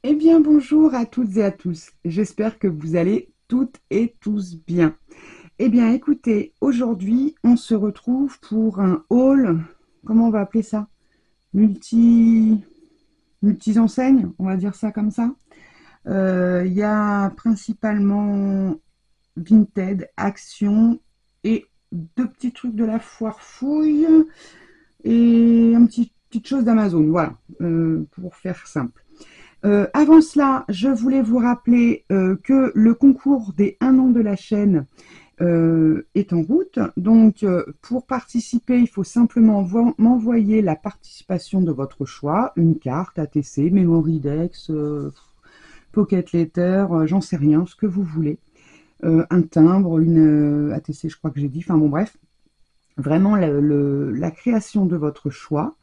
Eh bien, bonjour à toutes et à tous. J'espère que vous allez toutes et tous bien. Eh bien, écoutez, aujourd'hui, on se retrouve pour un haul, comment on va appeler ça? Multi-enseignes, on va dire ça comme ça. Il y a principalement Vinted, Action et deux petits trucs de la foire fouille et petite chose d'Amazon, voilà, pour faire simple. Avant cela, je voulais vous rappeler que le concours des 1 an de la chaîne est en route. Donc, pour participer, il faut simplement m'envoyer la participation de votre choix, une carte ATC, Memorydex, Pocket Letter, j'en sais rien, ce que vous voulez. Un timbre, une ATC, je crois que j'ai dit, enfin bon bref, vraiment la création de votre choix.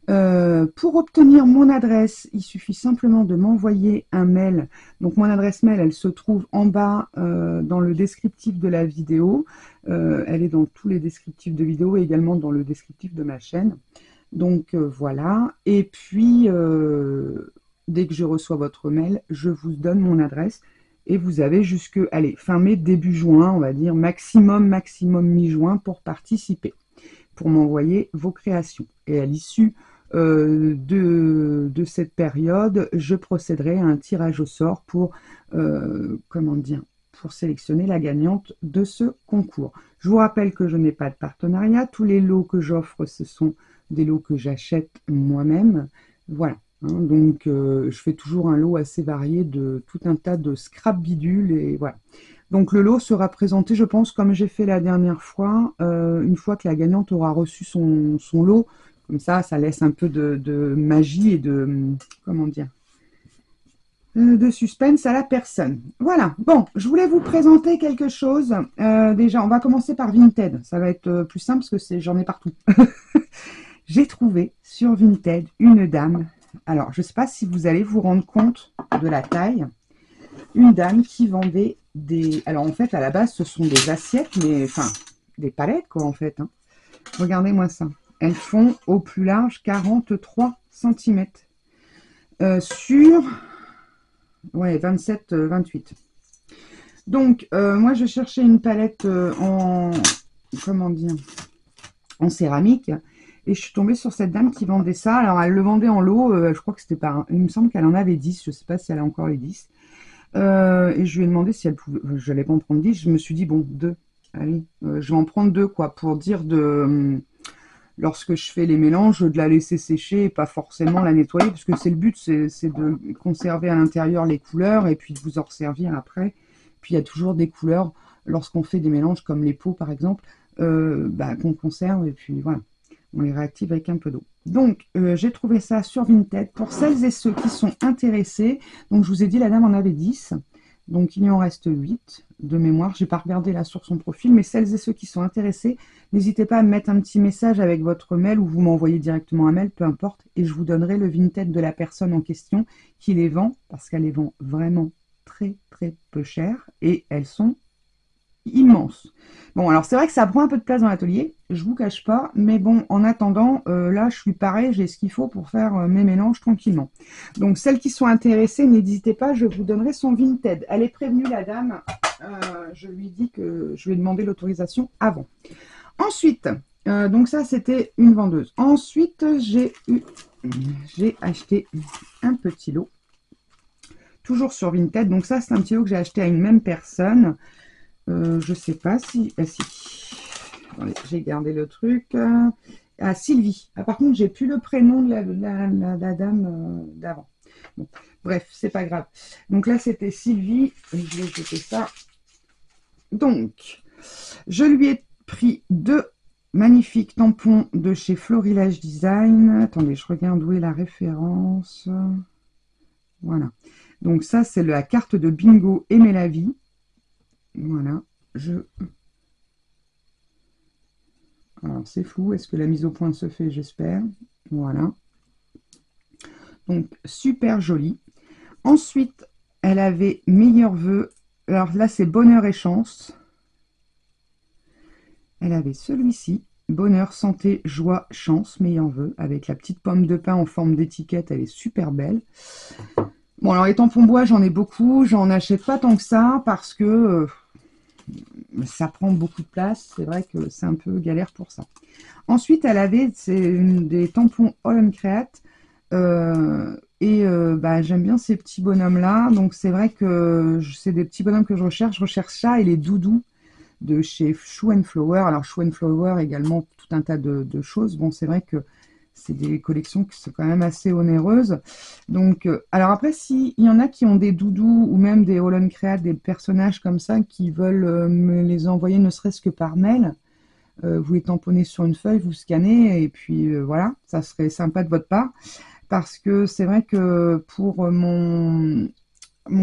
Pour obtenir mon adresse, il suffit simplement de m'envoyer un mail. Donc mon adresse mail, elle se trouve en bas dans le descriptif de la vidéo. Elle est dans tous les descriptifs de vidéo et également dans le descriptif de ma chaîne. Donc voilà. Et puis, dès que je reçois votre mail, je vous donne mon adresse. Et vous avez jusque, allez, fin mai, début juin, on va dire, maximum mi-juin pour participer, pour m'envoyer vos créations. Et à l'issue de cette période, je procéderai à un tirage au sort pour, comment dire, pour sélectionner la gagnante de ce concours. Je vous rappelle que je n'ai pas de partenariat. Tous les lots que j'offre, ce sont des lots que j'achète moi-même. Voilà. Hein, donc, je fais toujours un lot assez varié de tout un tas de scrap bidules et voilà. Donc le lot sera présenté, je pense, comme j'ai fait la dernière fois, une fois que la gagnante aura reçu son lot. Comme ça laisse un peu de magie et de, comment dire, de suspense à la personne. Voilà, bon, je voulais vous présenter quelque chose. Déjà, on va commencer par Vinted. Ça va être plus simple parce que j'en ai partout. J'ai trouvé sur Vinted une dame. Alors, je ne sais pas si vous allez vous rendre compte de la taille. Une dame qui vendait des... Alors, en fait, à la base, ce sont des assiettes, mais enfin, des palettes, quoi, en fait. Hein. Regardez-moi ça. Elles font au plus large 43 cm sur ouais, 27-28. Donc, moi, je cherchais une palette en... Comment dire, en céramique. Et je suis tombée sur cette dame qui vendait ça. Alors, elle le vendait en lot. Je crois que c'était pas... Il me semble qu'elle en avait 10. Je ne sais pas si elle a encore les 10. Et je lui ai demandé si elle pouvait... Je n'allais pas en prendre 10. Je me suis dit, bon, 2. Allez, je vais en prendre 2, quoi, pour dire de... lorsque je fais les mélanges, de la laisser sécher et pas forcément la nettoyer, parce que c'est le but, c'est de conserver à l'intérieur les couleurs et puis de vous en resservir après. Puis il y a toujours des couleurs lorsqu'on fait des mélanges comme les pots par exemple, qu'on conserve et puis voilà, on les réactive avec un peu d'eau. Donc j'ai trouvé ça sur Vinted pour celles et ceux qui sont intéressés. Donc je vous ai dit, la dame en avait 10. Donc il y en reste 8 de mémoire. Je n'ai pas regardé là sur son profil, mais celles et ceux qui sont intéressés, n'hésitez pas à me mettre un petit message avec votre mail ou vous m'envoyez directement un mail, peu importe, et je vous donnerai le Vinted de la personne en question qui les vend, parce qu'elle les vend vraiment très très peu cher et elles sont immenses. Bon, alors c'est vrai que ça prend un peu de place dans l'atelier, je vous cache pas, mais bon, en attendant, là je suis pareil, j'ai ce qu'il faut pour faire mes mélanges tranquillement. Donc celles qui sont intéressées, n'hésitez pas, je vous donnerai son Vinted. Elle est prévenue, la dame, je lui dis que je lui ai demandé l'autorisation avant. Ensuite, donc ça c'était une vendeuse. Ensuite, j'ai acheté un petit lot, toujours sur Vinted. Donc ça c'est un petit lot que j'ai acheté à une même personne. Je sais pas si... Ah, si. Attendez, j'ai gardé le truc. À Sylvie. Ah, par contre, j'ai plus le prénom de la dame d'avant. Bon, bref, c'est pas grave. Donc là, c'était Sylvie. Et je vais jeter ça. Donc, je lui ai pris 2 magnifiques tampons de chez Florilège Design. Attendez, je regarde où est la référence. Voilà. Donc ça, c'est la carte de bingo Aimer la vie. Voilà. Alors, c'est flou. Est-ce que la mise au point se fait? J'espère. Voilà. Donc, super joli. Ensuite, elle avait meilleurs vœux alors là, c'est bonheur et chance. Elle avait celui-ci. Bonheur, santé, joie, chance, meilleurs vœux, avec la petite pomme de pin en forme d'étiquette, elle est super belle. Bon, alors les tampons bois, j'en ai beaucoup, j'en achète pas tant que ça, parce que ça prend beaucoup de place, c'est vrai que c'est un peu galère pour ça. Ensuite, elle avait des tampons All Create, bah, j'aime bien ces petits bonhommes-là, donc c'est vrai que c'est des petits bonhommes que je recherche ça et les doudous de chez Shoe and Flower. Alors Shoe and Flower également tout un tas de choses. Bon, c'est vrai que c'est des collections qui sont quand même assez onéreuses. Donc, alors après, s'il y en a qui ont des doudous ou même des All Create, des personnages comme ça qui veulent me les envoyer ne serait-ce que par mail, vous les tamponnez sur une feuille, vous scannez et puis voilà, ça serait sympa de votre part. Parce que c'est vrai que pour mon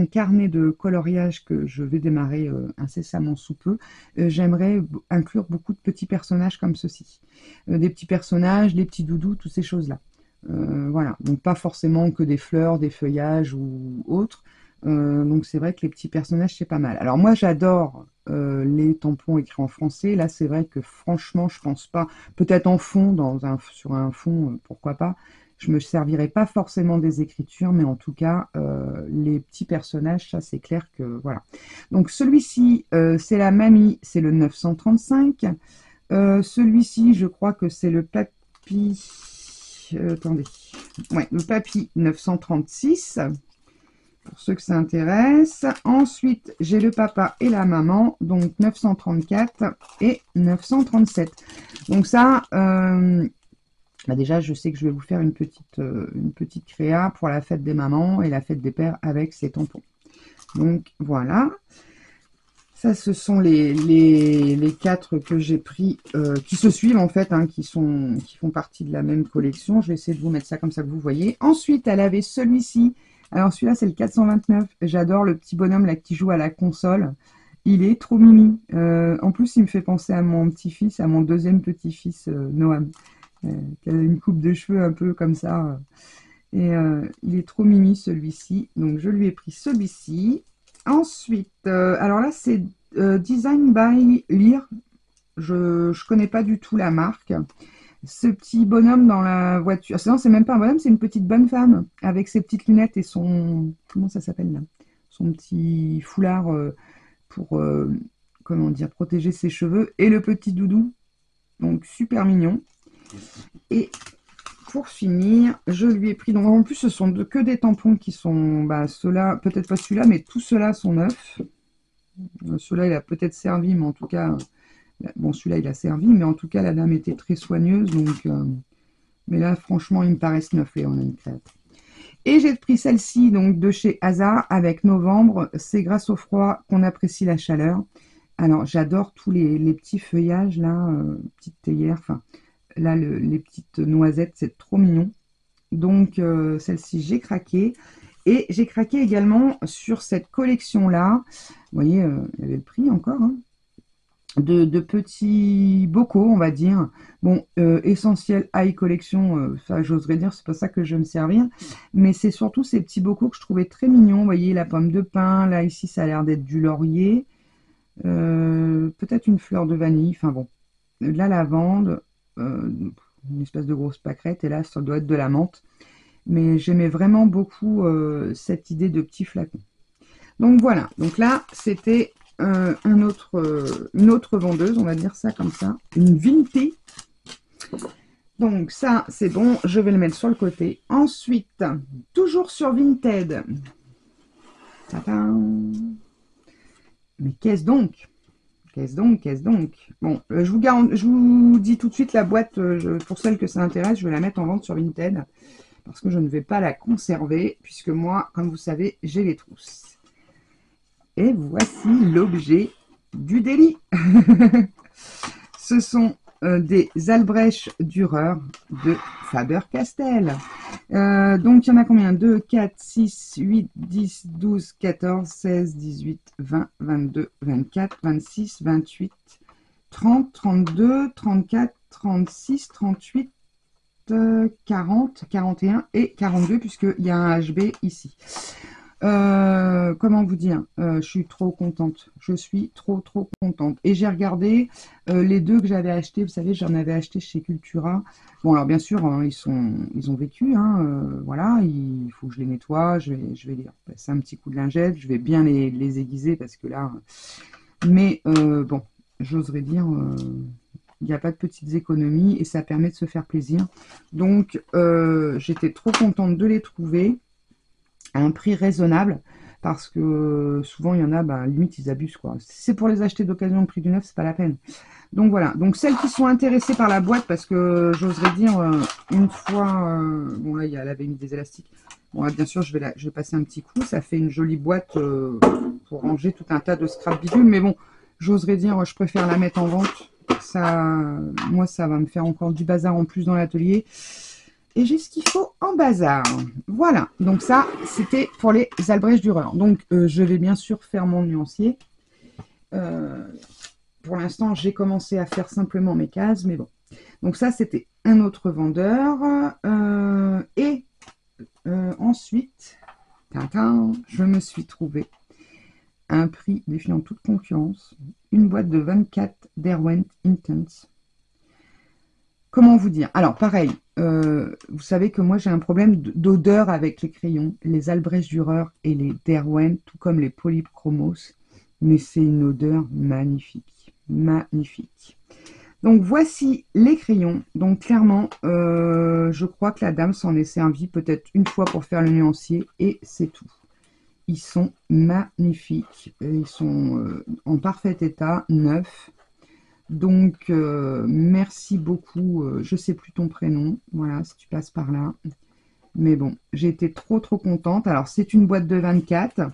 carnet de coloriage que je vais démarrer incessamment sous peu, j'aimerais inclure beaucoup de petits personnages comme ceci. Des petits personnages, des petits doudous, toutes ces choses-là. Voilà, donc pas forcément que des fleurs, des feuillages ou autres. Donc c'est vrai que les petits personnages, c'est pas mal. Alors moi, j'adore les tampons écrits en français. Là, c'est vrai que franchement, je pense pas, peut-être en fond, sur un fond, pourquoi pas, je me servirai pas forcément des écritures, mais en tout cas, les petits personnages, ça c'est clair que voilà. Donc celui-ci, c'est la mamie, c'est le 935. Celui-ci, je crois que c'est le papy. Attendez. Ouais, le papy 936. Pour ceux que ça intéresse. Ensuite, j'ai le papa et la maman, donc 934 et 937. Donc ça, bah déjà, je sais que je vais vous faire une petite créa pour la fête des mamans et la fête des pères avec ces tampons. Donc, voilà. Ça, ce sont les 4 que j'ai pris, qui se suivent en fait, hein, qui font partie de la même collection. Je vais essayer de vous mettre ça comme ça que vous voyez. Ensuite, elle avait celui-ci. Alors, celui-là, c'est le 429. J'adore le petit bonhomme là qui joue à la console. Il est trop mimi. En plus, il me fait penser à mon petit-fils, à mon deuxième petit-fils, Noam. Qui a une coupe de cheveux un peu comme ça. Et il est trop mimi celui-ci. Donc je lui ai pris celui-ci. Ensuite, alors là c'est Design by Lear. Je ne connais pas du tout la marque. Ce petit bonhomme dans la voiture. Ah, non, c'est même pas un bonhomme, c'est une petite bonne femme. Avec ses petites lunettes et son... Comment ça s'appelle là? Son petit foulard pour... comment dire, protéger ses cheveux. Et le petit doudou. Donc super mignon. Et pour finir, je lui ai pris, donc en plus ce sont que des tampons qui sont, bah, ceux-là, peut-être pas celui-là, mais tous ceux-là sont neufs. Celui-là, il a peut-être servi, mais en tout cas, bon, celui-là, il a servi, mais en tout cas, la dame était très soigneuse, donc, mais là, franchement, ils me paraissent neufs, et on a une crête. Et j'ai pris celle-ci, donc, de chez Hazard, avec Novembre. C'est grâce au froid qu'on apprécie la chaleur. Alors, j'adore tous les petits feuillages, là, petites théières, enfin... Là, les petites noisettes, c'est trop mignon. Donc, celle-ci, j'ai craqué. Et j'ai craqué également sur cette collection-là. Vous voyez, il y avait le prix encore. Hein, de petits bocaux, on va dire. Bon, essentiel high collection, ça, j'oserais dire, c'est pas ça que je vais me servir. Mais c'est surtout ces petits bocaux que je trouvais très mignons. Vous voyez, la pomme de pin. Là, ici, ça a l'air d'être du laurier. Peut-être une fleur de vanille. Enfin bon, de la lavande. Une espèce de grosse pâquerette, et là ça doit être de la menthe, mais j'aimais vraiment beaucoup cette idée de petit flacon. Donc voilà, donc là c'était une autre vendeuse, on va dire ça comme ça, une Vinté. Donc ça c'est bon, je vais le mettre sur le côté. Ensuite, toujours sur Vinted. Tadam. Mais qu'est-ce donc? Qu'est-ce donc? Bon, je vous dis tout de suite la boîte, pour celles que ça intéresse, je vais la mettre en vente sur Vinted, parce que je ne vais pas la conserver, puisque moi, comme vous savez, j'ai les trousses. Et voici l'objet du délit. Ce sont des Albrecht Dürer de Faber-Castell. Donc, il y en a combien? 2, 4, 6, 8, 10, 12, 14, 16, 18, 20, 22, 24, 26, 28, 30, 32, 34, 36, 38, 40, 41 et 42, puisqu'il y a un HB ici. Comment vous dire, je suis trop contente. Je suis trop contente. Et j'ai regardé les deux que j'avais achetés. Vous savez, j'en avais acheté chez Cultura. Bon, alors bien sûr, hein, ils ont vécu. Hein, voilà, il faut que je les nettoie. Je vais les passer un petit coup de lingette. Je vais bien les aiguiser parce que là. Mais bon, j'oserais dire, il n'y a pas de petites économies et ça permet de se faire plaisir. Donc, j'étais trop contente de les trouver à un prix raisonnable parce que souvent il y en a, bah, limite ils abusent quoi. Si c'est pour les acheter d'occasion au prix du neuf, c'est pas la peine. Donc voilà, donc celles qui sont intéressées par la boîte, parce que j'oserais dire une fois, bon là elle avait mis des élastiques. Bon là bien sûr je vais passer un petit coup, ça fait une jolie boîte pour ranger tout un tas de scrap bidule, mais bon, j'oserais dire je préfère la mettre en vente. Ça, moi ça va me faire encore du bazar en plus dans l'atelier. Et j'ai ce qu'il faut en bazar. Voilà, donc ça, c'était pour les Albrecht Dürer. Donc, je vais bien sûr faire mon nuancier. Pour l'instant, j'ai commencé à faire simplement mes cases, mais bon. Donc ça, c'était un autre vendeur. Ensuite, je me suis trouvé à un prix défiant toute concurrence, une boîte de 24 Derwent Intense. Comment vous dire? Alors, pareil, vous savez que moi, j'ai un problème d'odeur avec les crayons, les Albrecht Dürer et les Derwent, tout comme les Polychromos. Mais c'est une odeur magnifique. Magnifique. Donc, voici les crayons. Donc, clairement, je crois que la dame s'en est servie peut-être une fois pour faire le nuancier et c'est tout. Ils sont magnifiques. Ils sont en parfait état, neufs. Donc, merci beaucoup. Je sais plus ton prénom. Voilà, si tu passes par là. Mais bon, j'ai été trop contente. Alors, c'est une boîte de 24.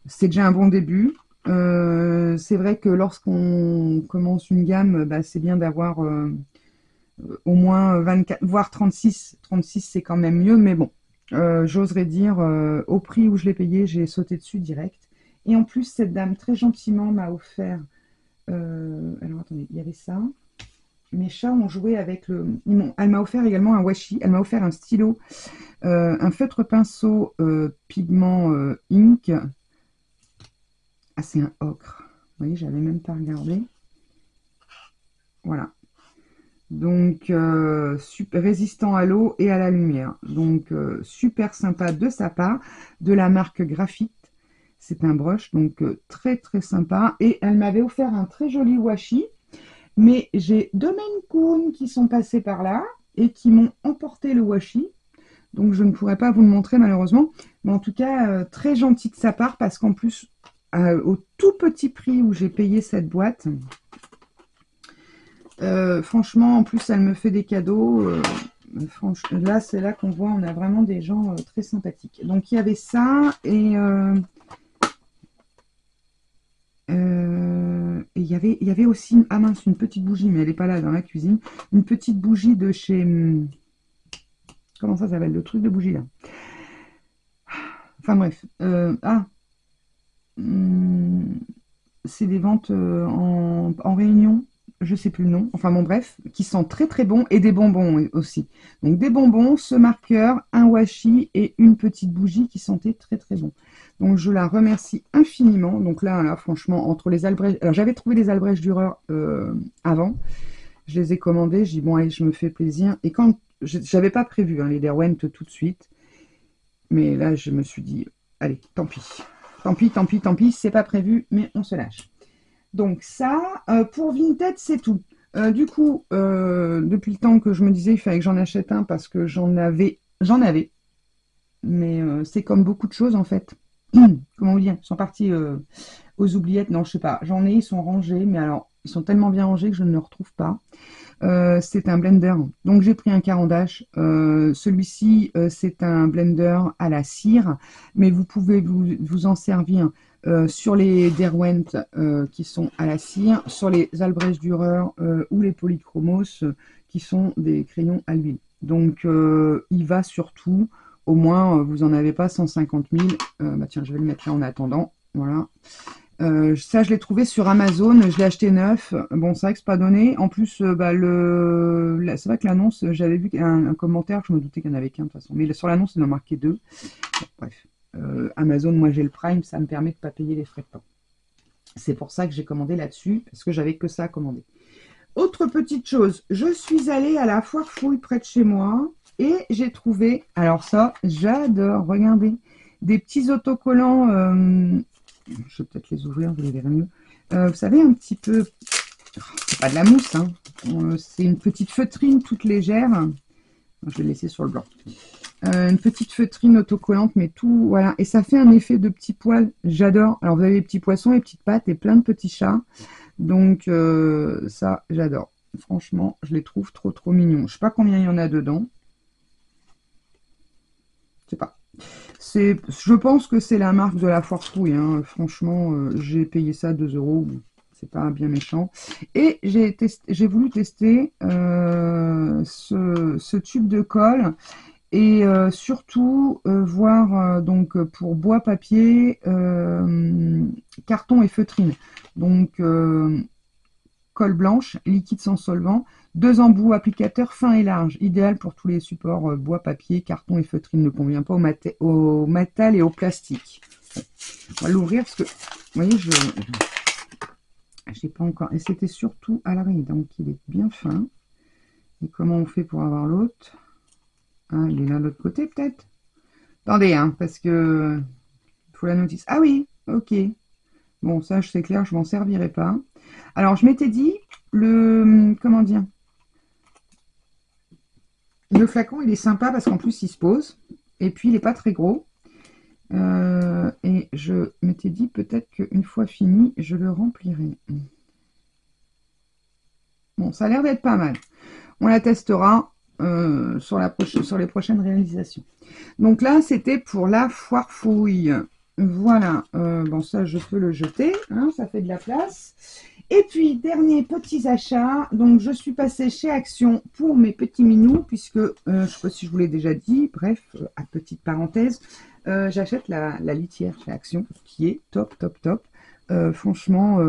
C'est déjà un bon début. C'est vrai que lorsqu'on commence une gamme, bah, c'est bien d'avoir au moins 24, voire 36. 36, c'est quand même mieux. Mais bon, j'oserais dire, au prix où je l'ai payé, j'ai sauté dessus direct. Et en plus, cette dame, très gentiment, m'a offert... alors attendez, il y avait ça. Mes chats ont joué avec le... Elle m'a offert également un washi. Elle m'a offert un stylo, un feutre pinceau pigment ink. Ah, c'est un ocre. Vous voyez, j'avais même pas regardé. Voilà. Donc, super résistant à l'eau et à la lumière. Donc, super sympa de sa part, de la marque Graphite. C'est un brush, donc très sympa. Et elle m'avait offert un très joli washi. Mais j'ai deux Maine Coon qui sont passés par là et qui m'ont emporté le washi. Donc je ne pourrais pas vous le montrer malheureusement. Mais en tout cas, très gentil de sa part parce qu'en plus, au tout petit prix où j'ai payé cette boîte, franchement, en plus, elle me fait des cadeaux. Là, c'est là qu'on voit, on a vraiment des gens très sympathiques. Donc il y avait ça et... et il y avait aussi, ah mince, une petite bougie, mais elle n'est pas là dans la cuisine. Une petite bougie de chez... Comment ça s'appelle, le truc de bougie là? Enfin bref. C'est des ventes en réunion. Je sais plus le nom. Enfin bon bref, qui sont très bons et des bonbons aussi. Donc des bonbons, ce marqueur, un washi et une petite bougie qui sentaient très bon. Donc je la remercie infiniment. Donc là franchement, entre les Albrecht... Alors j'avais trouvé les Albrecht Dürer avant. Je les ai commandés. J'ai dit bon allez, je me fais plaisir. Et quand... J'avais pas prévu hein, les Derwent tout de suite. Mais là je me suis dit, allez, tant pis. Tant pis, c'est pas prévu, mais on se lâche. Donc ça, pour Vinted, c'est tout. Du coup, depuis le temps que je me disais, il fallait que j'en achète un parce que j'en avais. Mais c'est comme beaucoup de choses en fait. Comment vous dire? Ils sont partis aux oubliettes. Non, je sais pas. J'en ai, ils sont rangés, mais alors, ils sont tellement bien rangés que je ne les retrouve pas. C'est un blender. Donc j'ai pris un Caran-d'Ache. Celui-ci, c'est un blender à la cire, mais vous pouvez vous en servir sur les Derwent qui sont à la cire, sur les Albrecht Dürer ou les Polychromos qui sont des crayons à l'huile. Donc il va surtout, au moins vous en avez pas 150 000. Bah tiens, je vais le mettre là en attendant. Voilà. Ça, je l'ai trouvé sur Amazon. Je l'ai acheté neuf. Bon, c'est vrai que c'est pas donné. En plus, bah, c'est vrai que l'annonce, j'avais vu un commentaire. Je me doutais qu'il n'y en avait qu'un de toute façon. Mais sur l'annonce, il en marquait deux. Bon, bref. Amazon, moi j'ai le Prime, ça me permet de ne pas payer les frais de port. C'est pour ça que j'ai commandé là-dessus, parce que j'avais que ça à commander. Autre petite chose, je suis allée à la foire fouille près de chez moi et j'ai trouvé, alors ça, j'adore, regardez, des petits autocollants, je vais peut-être les ouvrir, vous les verrez mieux. Vous savez, un petit peu, c'est pas de la mousse, hein, c'est une petite feutrine toute légère. Je vais le laisser sur le blanc. Une petite feutrine autocollante, mais tout, voilà. Et ça fait un effet de petits poils, j'adore. Alors, vous avez les petits poissons, les petites pattes et plein de petits chats. Donc, ça, j'adore. Franchement, je les trouve trop, trop mignons. Je sais pas combien il y en a dedans. Je sais pas. Je pense que c'est la marque de la foire fouille, hein. Franchement, j'ai payé ça 2 €. C'est pas bien méchant. Et j'ai voulu tester ce tube de colle. Et surtout voir donc pour bois, papier, carton et feutrine. Donc colle blanche, liquide sans solvant, 2 embouts applicateurs fins et larges, idéal pour tous les supports bois, papier, carton et feutrine. Ne convient pas au métal et au plastique. Bon, on va l'ouvrir parce que vous voyez, je n'ai pas encore. Et c'était surtout à l'arrêt, donc il est bien fin. Et comment on fait pour avoir l'autre? Ah, il est là de l'autre côté, peut-être. Attendez, hein, parce que il faut la notice. Ah oui, ok. Bon, ça, c'est clair, je m'en servirai pas. Alors, je m'étais dit, comment dire, le flacon, il est sympa parce qu'en plus, il se pose. Et puis, il n'est pas très gros. Et je m'étais dit, peut-être qu'une fois fini, je le remplirai. Bon, ça a l'air d'être pas mal. On la testera sur les prochaines réalisations. Donc là, c'était pour la foire fouille. Voilà. Bon, ça, je peux le jeter. Hein, ça fait de la place. Et puis, dernier petits achats. Donc, je suis passée chez Action pour mes petits minous, puisque, je ne sais pas si je vous l'ai déjà dit, bref, à petite parenthèse, j'achète la litière chez Action, qui est top, top, top. Franchement,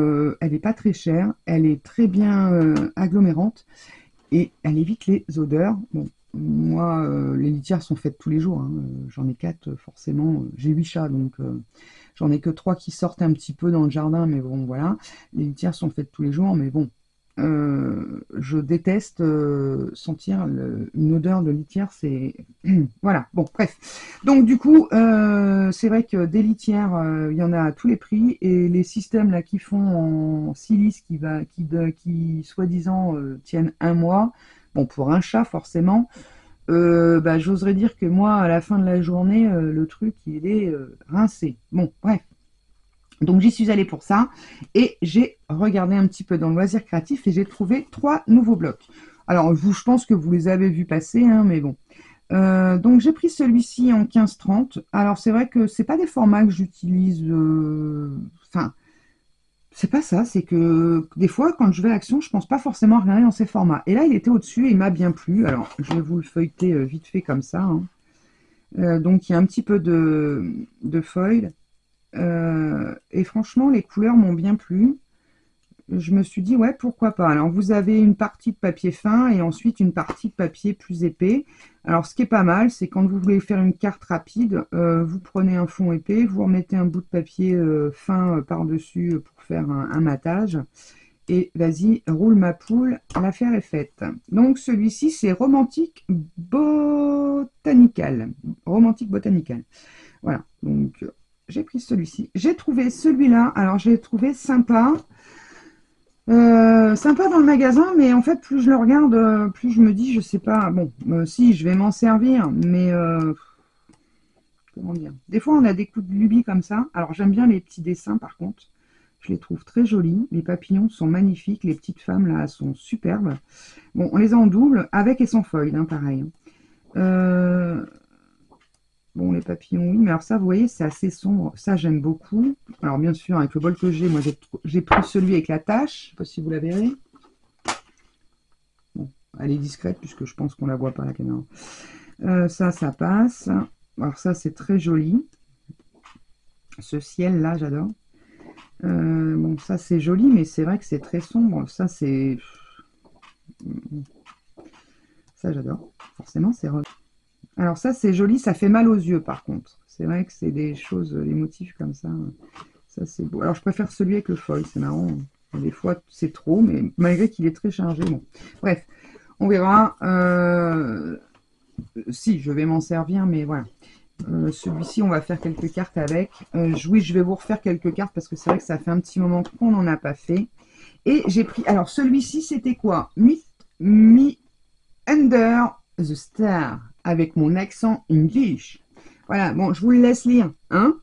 elle n'est pas très chère. Elle est très bien agglomérante. Et elle évite les odeurs. Bon, moi, les litières sont faites tous les jours. Hein. J'en ai 4, forcément. J'ai 8 chats, donc j'en ai que 3 qui sortent un petit peu dans le jardin. Mais bon, voilà. Les litières sont faites tous les jours. Mais bon, je déteste sentir une odeur de litière. C'est voilà. Bon, bref. Donc du coup, c'est vrai que des litières, il y en a à tous les prix. Et les systèmes là qui font en silice, qui soi-disant tiennent un mois. Bon, pour un chat forcément. Bah, j'oserais dire que moi, à la fin de la journée, le truc, il est rincé. Bon, bref. Donc j'y suis allée pour ça et j'ai regardé un petit peu dans le loisir créatif et j'ai trouvé 3 nouveaux blocs. Alors je pense que vous les avez vus passer, hein, mais bon. Donc j'ai pris celui-ci en 15-30. Alors c'est vrai que c'est pas des formats que j'utilise. Enfin, c'est pas ça. C'est que des fois quand je vais à Action, je pense pas forcément à regarder dans ces formats. Et là il était au-dessus et il m'a bien plu. Alors je vais vous le feuilleter vite fait comme ça. Hein. Donc il y a un petit peu de foil. Et franchement, les couleurs m'ont bien plu. Je me suis dit, ouais, pourquoi pas. Alors, vous avez une partie de papier fin et ensuite une partie de papier plus épais. Alors, ce qui est pas mal, c'est quand vous voulez faire une carte rapide, vous prenez un fond épais, vous remettez un bout de papier fin par-dessus pour faire un matage. Et vas-y, roule ma poule, l'affaire est faite. Donc, celui-ci, c'est Romantique Botanical. Romantique Botanical. Voilà, donc j'ai pris celui-ci. J'ai trouvé celui-là, alors j'ai trouvé sympa. Sympa dans le magasin, mais en fait, plus je le regarde, plus je me dis, je sais pas, bon, si, je vais m'en servir, mais comment dire. Des fois, on a des coups de lubie comme ça. Alors, j'aime bien les petits dessins, par contre. Je les trouve très jolis. Les papillons sont magnifiques. Les petites femmes, là, sont superbes. Bon, on les a en double, avec et sans feuilles, hein, pareil. Bon, les papillons, oui, mais alors ça, vous voyez, c'est assez sombre. Ça, j'aime beaucoup. Alors, bien sûr, avec le bol que j'ai, moi, j'ai pris celui avec la tache. Je ne sais pas si vous la verrez. Bon, elle est discrète, puisque je pense qu'on ne la voit pas à la caméra. Ça passe. Alors, ça, c'est très joli. Ce ciel-là, j'adore. Bon, ça, c'est joli, mais c'est vrai que c'est très sombre. Ça, c'est... Ça, j'adore. Forcément, c'est rose. Alors ça, c'est joli, ça fait mal aux yeux par contre. C'est vrai que c'est des choses, des motifs comme ça. Ça, c'est beau. Alors, je préfère celui avec le foil, c'est marrant. Des fois, c'est trop, mais malgré qu'il est très chargé. Bon, bref, on verra. Si, je vais m'en servir, mais voilà. Celui-ci, on va faire quelques cartes avec. Oui, je vais vous refaire quelques cartes parce que c'est vrai que ça fait un petit moment qu'on n'en a pas fait. Et j'ai pris... Alors, celui-ci, c'était quoi? Me Under the Star, avec mon accent English. Voilà, bon, je vous le laisse lire, hein.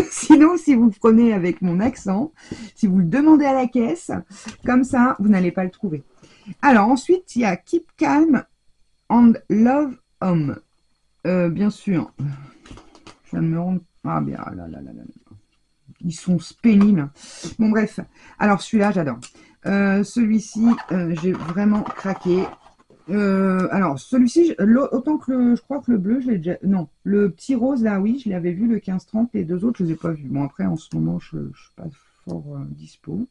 Sinon, si vous prenez avec mon accent, si vous le demandez à la caisse, comme ça, vous n'allez pas le trouver. Alors, ensuite, il y a Keep Calm and Love Home. Bien sûr, je viens de me rendre... Ah, bien, là, là, là, là. Ils sont pénibles. Bon, bref. Alors, celui-là, j'adore. Celui-ci, j'ai vraiment craqué. Alors, celui-ci, autant que je crois que le bleu, je l'ai déjà... Non, le petit rose, là, oui, je l'avais vu, le 15-30. Les deux autres, je ne les ai pas vus. Bon, après, en ce moment, je ne suis pas fort dispo.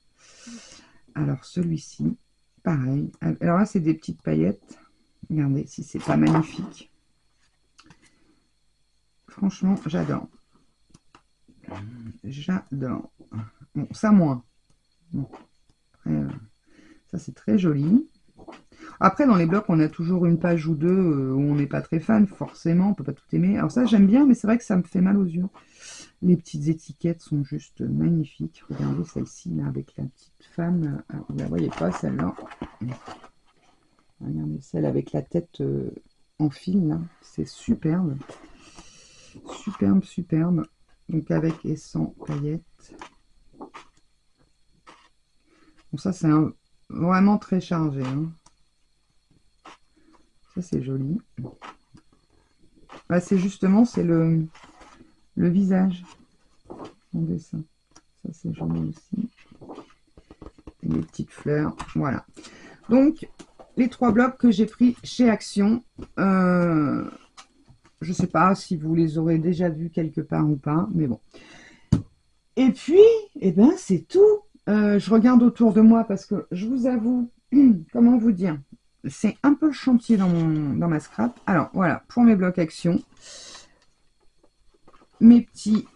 Alors, celui-ci, pareil. Alors là, c'est des petites paillettes. Regardez si c'est pas magnifique. Franchement, j'adore. J'adore. Bon, ça moins. Bon, après, ça, c'est très joli. Après, dans les blocs, on a toujours une page ou deux où on n'est pas très fan, forcément, on peut pas tout aimer. Alors ça, j'aime bien, mais c'est vrai que ça me fait mal aux yeux. Les petites étiquettes sont juste magnifiques. Regardez celle-ci, là, avec la petite femme. Alors, vous la voyez pas, celle-là. Regardez, celle avec la tête en fil, là. C'est superbe. Superbe, superbe. Donc, avec et sans paillettes. Bon, ça, c'est vraiment très chargé, hein. Ça, c'est joli. Bah, c'est justement, c'est le visage en dessin. Ça, c'est joli aussi. Et les petites fleurs. Voilà. Donc, les 3 blocs que j'ai pris chez Action. Je ne sais pas si vous les aurez déjà vus quelque part ou pas, mais bon. Et puis, eh ben, c'est tout. Je regarde autour de moi parce que je vous avoue, comment vous dire, c'est un peu le chantier dans ma scrap. Alors, voilà, pour mes blocs Action, mes petits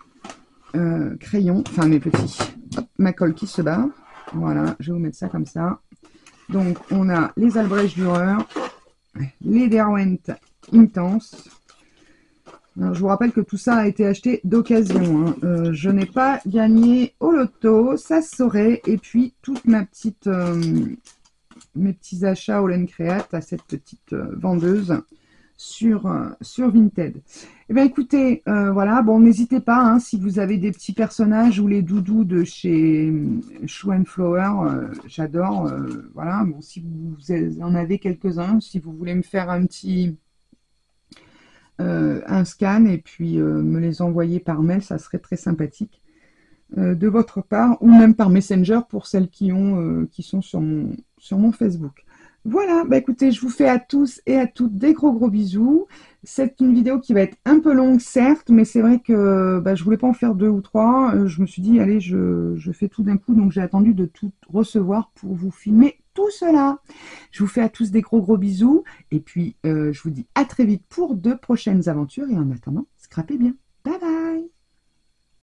crayons, enfin mes petits, hop, ma colle qui se barre. Voilà, je vais vous mettre ça comme ça. Donc, on a les Albrecht Dürer, les Derwent Intense. Alors, je vous rappelle que tout ça a été acheté d'occasion, hein. Je n'ai pas gagné au loto, ça se saurait. Et puis, toute ma petite, mes petits achats All Create à cette petite vendeuse sur Vinted. Eh bien, écoutez, voilà, bon, n'hésitez pas, hein, si vous avez des petits personnages ou les doudous de chez Shoe and Flower, j'adore, voilà, bon, si vous en avez quelques-uns, si vous voulez me faire un petit... un scan et puis me les envoyer par mail, ça serait très sympathique de votre part, ou même par Messenger pour celles qui sont sur mon Facebook. Voilà, bah écoutez, je vous fais à tous et à toutes des gros bisous. C'est une vidéo qui va être un peu longue, certes, mais c'est vrai que bah, je voulais pas en faire 2 ou 3. Je me suis dit, allez, je fais tout d'un coup, donc j'ai attendu de tout recevoir pour vous filmer tout cela. Je vous fais à tous des gros bisous, et puis je vous dis à très vite pour de prochaines aventures, et en attendant, scrapez bien. Bye bye.